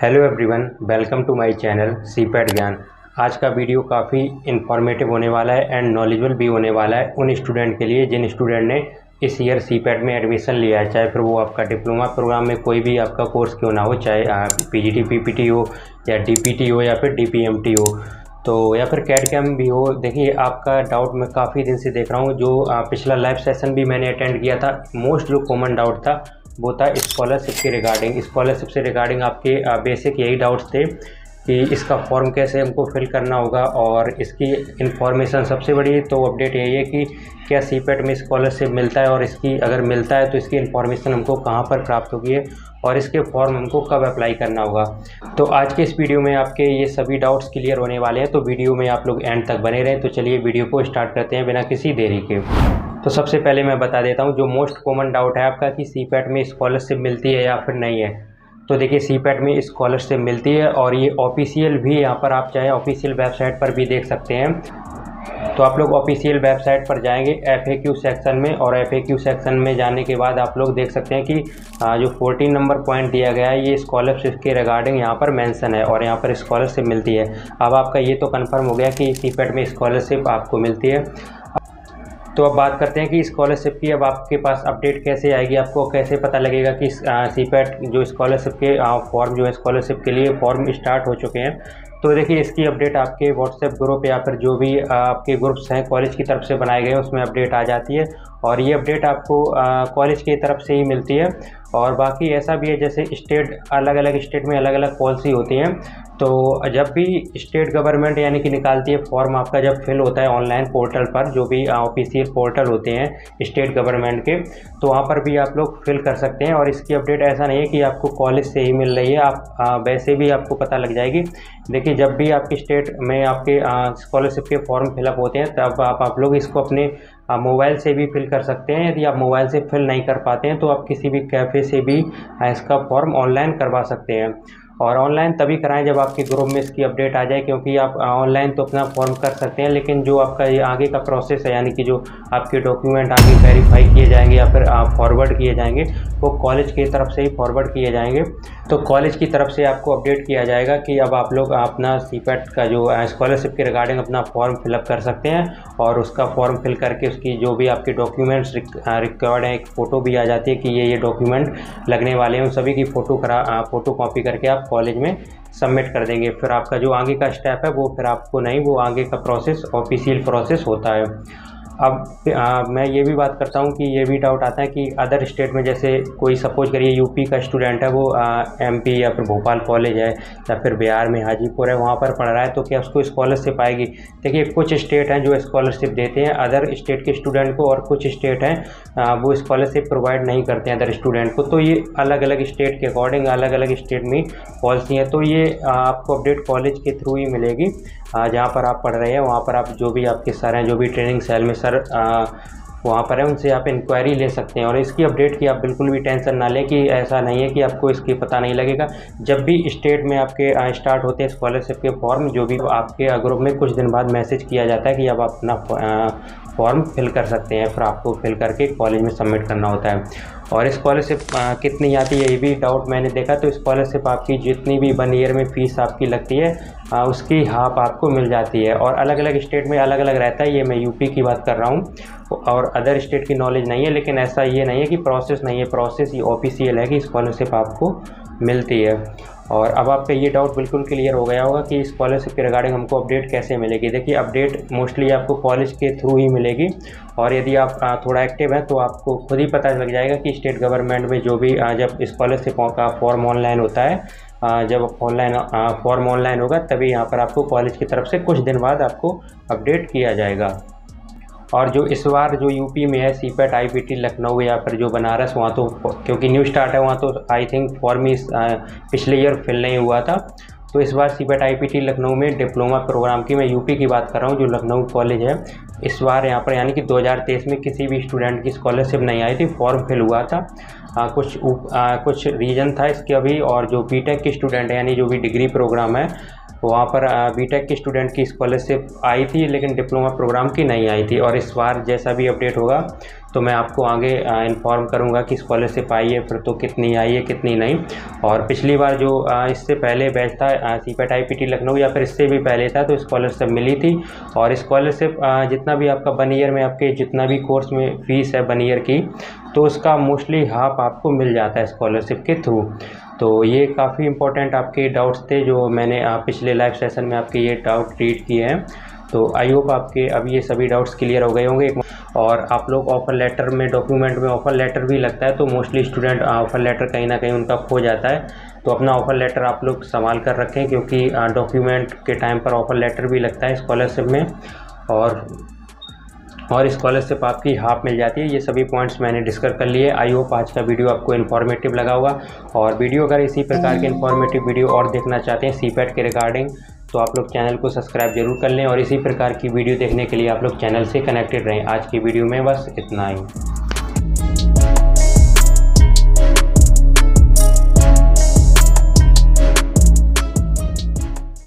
Hello everyone, welcome to my channel सीपैट ज्ञान। आज का वीडियो काफ़ी इन्फॉर्मेटिव होने वाला है एंड नॉलेजेबल भी होने वाला है उन स्टूडेंट के लिए जिन स्टूडेंट ने इस ईयर सीपैट में एडमिशन लिया है, चाहे फिर वो आपका डिप्लोमा प्रोग्राम में कोई भी आपका कोर्स क्यों ना हो, चाहे पीजीटी पीपीटी हो या डीपीटी हो या फिर डीपीएमटी हो तो या फिर कैड कैम भी हो। देखिए, आपका डाउट मैं काफ़ी दिन से देख रहा हूँ। जो पिछला लाइव सेशन भी मैंने अटेंड किया था, मोस्ट जो कॉमन डाउट था वो था स्कॉलरशिप के रिगार्डिंग। स्कॉलरशिप से रिगार्डिंग आपके बेसिक यही डाउट्स थे कि इसका फॉर्म कैसे हमको फिल करना होगा और इसकी इन्फॉर्मेशन। सबसे बड़ी तो अपडेट यही है कि क्या सीपैट में स्कॉलरशिप मिलता है और इसकी अगर मिलता है तो इसकी इन्फॉर्मेशन हमको कहाँ पर प्राप्त होगी है और इसके फॉर्म हमको कब अप्लाई करना होगा। तो आज के इस वीडियो में आपके ये सभी डाउट्स क्लियर होने वाले हैं, तो वीडियो में आप लोग एंड तक बने रहें। तो चलिए वीडियो को स्टार्ट करते हैं बिना किसी देरी के। तो सबसे पहले मैं बता देता हूँ जो मोस्ट कॉमन डाउट है आपका कि सीपैट में स्कॉलरशिप मिलती है या फिर नहीं है। तो देखिए, सीपैट में स्कॉलरशिप मिलती है और ये ऑफिशियल भी, यहाँ पर आप चाहे ऑफिशियल वेबसाइट पर भी देख सकते हैं। तो आप लोग ऑफिशियल वेबसाइट पर जाएंगे FAQ सेक्शन में, और FAQ सेक्शन में जाने के बाद आप लोग देख सकते हैं कि जो 14 नंबर पॉइंट दिया गया है ये स्कॉलरशिप के रिगार्डिंग यहाँ पर मेंशन है और यहाँ पर स्कॉलरशिप मिलती है। अब आपका ये तो कंफर्म हो गया कि सीपैट में स्कॉलरशिप आपको मिलती है। तो अब बात करते हैं कि स्कॉलरशिप की अब आपके पास अपडेट कैसे आएगी, आपको कैसे पता लगेगा कि सीपैट जो स्कॉलरशिप के फॉर्म जो है स्कॉलरशिप के लिए फॉर्म स्टार्ट हो चुके हैं। तो देखिए, इसकी अपडेट आपके व्हाट्सएप ग्रुप या फिर जो भी आपके ग्रुप्स हैं कॉलेज की तरफ से बनाए गए हैं उसमें अपडेट आ जाती है और ये अपडेट आपको कॉलेज की तरफ से ही मिलती है। और बाकी ऐसा भी है जैसे स्टेट, अलग अलग स्टेट में अलग अलग पॉलिसी होती हैं। तो जब भी स्टेट गवर्नमेंट यानी कि निकालती है फॉर्म, आपका जब फिल होता है ऑनलाइन पोर्टल पर, जो भी ऑफिशियल पोर्टल होते हैं स्टेट गवर्नमेंट के, तो वहाँ पर भी आप लोग फिल कर सकते हैं। और इसकी अपडेट ऐसा नहीं है कि आपको कॉलेज से ही मिल रही है, आप वैसे भी आपको पता लग जाएगी। देखिए, जब भी आपकी स्टेट में आपके स्कॉलरशिप के फॉर्म फिलअप होते हैं तब आप लोग इसको अपने मोबाइल से भी फिल कर सकते हैं। यदि आप मोबाइल से फिल नहीं कर पाते हैं तो आप किसी भी कैफ़े से भी इसका फॉर्म ऑनलाइन करवा सकते हैं। और ऑनलाइन तभी कराएं जब आपके ग्रुप में इसकी अपडेट आ जाए, क्योंकि आप ऑनलाइन तो अपना फॉर्म कर सकते हैं लेकिन जो आपका ये आगे का प्रोसेस है, यानी कि जो आपके डॉक्यूमेंट आगे वेरीफाई किए जाएंगे या फिर फॉरवर्ड किए जाएंगे, वो कॉलेज की तरफ से ही फॉरवर्ड किए जाएंगे। तो कॉलेज की तरफ से आपको अपडेट किया जाएगा कि अब आप लोग अपना सीपैट का जो स्कॉलरशिप के रिगार्डिंग अपना फॉर्म फिलअप कर सकते हैं और उसका फॉर्म फिल करके उसकी जो भी आपके डॉक्यूमेंट्स रिक्वायर्ड हैं, एक फ़ोटो भी आ जाती है कि ये डॉक्यूमेंट लगने वाले हैं, उन सभी की फ़ोटो कॉपी करके आप कॉलेज में सबमिट कर देंगे। फिर आपका जो आगे का स्टेप है वो फिर आपको नहीं, वो आगे का प्रोसेस ऑफिशियल प्रोसेस होता है। अब मैं ये भी बात करता हूँ कि ये भी डाउट आता है कि अदर स्टेट में, जैसे कोई सपोज करिए यूपी का स्टूडेंट है, वो MP या फिर भोपाल कॉलेज है या फिर बिहार में हाजीपुर है, वहाँ पर पढ़ रहा है, तो क्या उसको स्कॉलरशिप आएगी? देखिए, कुछ स्टेट हैं जो स्कॉलरशिप देते हैं अदर स्टेट के स्टूडेंट को और कुछ स्टेट हैं वो स्कॉलरशिप प्रोवाइड नहीं करते हैं अदर स्टूडेंट को। तो ये अलग अलग स्टेट के अकॉर्डिंग अलग अलग स्टेट में पॉलिसी है। तो ये आपको अपडेट कॉलेज के थ्रू ही मिलेगी। जहाँ पर आप पढ़ रहे हैं वहाँ पर आप जो भी आपके सर हैं, जो भी ट्रेनिंग सेल में सर वहाँ पर है, उनसे आप इंक्वायरी ले सकते हैं। और इसकी अपडेट की आप बिल्कुल भी टेंशन ना लें कि ऐसा नहीं है कि आपको इसकी पता नहीं लगेगा। जब भी स्टेट में आपके स्टार्ट होते हैं स्कॉलरशिप के फॉर्म, जो भी आपके ग्रुप में कुछ दिन बाद मैसेज किया जाता है कि अब आप अपना फॉर्म फिल कर सकते हैं, फिर आपको फिल करके कॉलेज में सबमिट करना होता है। और स्कॉलरशिप कितनी आती है ये भी डाउट मैंने देखा। तो स्कॉलरशिप आपकी जितनी भी 1 ईयर में फ़ीस आपकी लगती है उसकी हाफ आपको मिल जाती है। और अलग अलग स्टेट में अलग अलग रहता है, ये मैं यूपी की बात कर रहा हूँ और अदर स्टेट की नॉलेज नहीं है। लेकिन ऐसा ये नहीं है कि प्रोसेस नहीं है, प्रोसेस ये ऑफिशियल है कि स्कॉलरशिप आपको मिलती है। और अब आपका ये डाउट बिल्कुल क्लियर हो गया होगा कि स्कॉलरशिप के रिगार्डिंग हमको अपडेट कैसे मिलेगी। देखिए, अपडेट मोस्टली आपको कॉलेज के थ्रू ही मिलेगी और यदि आप थोड़ा एक्टिव हैं तो आपको खुद ही पता लग जाएगा कि स्टेट गवर्नमेंट में जो भी जब स्कॉलरशिप का फॉर्म ऑनलाइन होता है, जब फॉर्म ऑनलाइन होगा तभी यहाँ पर आपको कॉलेज की तरफ से कुछ दिन बाद आपको अपडेट किया जाएगा। और जो इस बार जो यूपी में है सीपैट IPT लखनऊ या फिर जो बनारस, वहाँ तो क्योंकि न्यू स्टार्ट है वहाँ तो आई थिंक फॉर्म इस पिछले ईयर फिल नहीं हुआ था। तो इस बार सीपैट IPT लखनऊ में डिप्लोमा प्रोग्राम की, मैं यूपी की बात कर रहा हूँ, जो लखनऊ कॉलेज है, इस बार यहाँ पर यानी कि 2023 में किसी भी स्टूडेंट की स्कॉलरशिप नहीं आई थी, फॉर्म फिल हुआ था। कुछ रीज़न था इसके अभी। और जो BTech के स्टूडेंट है यानी जो भी डिग्री प्रोग्राम है वहाँ पर बीटेक के स्टूडेंट की स्कॉलरशिप आई थी, लेकिन डिप्लोमा प्रोग्राम की नहीं आई थी। और इस बार जैसा भी अपडेट होगा तो मैं आपको आगे इन्फॉर्म करूँगा कि स्कॉलरशिप आई है फिर तो कितनी आई है कितनी नहीं। और पिछली बार जो इससे पहले बैच था सीपेट IPT लखनऊ या फिर इससे भी पहले था तो स्कॉलरशिप मिली थी। और स्कॉलरशिप जितना भी आपका 1 ईयर में आपके जितना भी कोर्स में फ़ीस है 1 ईयर की, तो उसका मोस्टली हाफ आपको मिल जाता है स्कॉलरशिप के थ्रू। तो ये काफ़ी इंपॉर्टेंट आपके डाउट्स थे जो मैंने पिछले लाइव सेशन में आपके ये डाउट रीड किए हैं। तो आई होप आपके अब ये सभी डाउट्स क्लियर हो गए होंगे। और आप लोग ऑफ़र लेटर में, डॉक्यूमेंट में ऑफ़र लेटर भी लगता है तो मोस्टली स्टूडेंट ऑफ़र लेटर कहीं ना कहीं उनका खो जाता है। तो अपना ऑफ़र लेटर आप लोग संभाल कर रखें, क्योंकि डॉक्यूमेंट के टाइम पर ऑफ़र लेटर भी लगता है स्कॉलरशिप में, और स्कॉलरशिप आपकी हाफ मिल जाती है। ये सभी पॉइंट्स मैंने डिस्कस कर लिए। आई होप आज का वीडियो आपको इन्फॉर्मेटिव लगा होगा। और वीडियो अगर इसी प्रकार के इन्फॉर्मेटिव वीडियो और देखना चाहते हैं सीपेट के रिगार्डिंग, तो आप लोग चैनल को सब्सक्राइब जरूर कर लें और इसी प्रकार की वीडियो देखने के लिए आप लोग चैनल से कनेक्टेड रहें। आज की वीडियो में बस इतना ही।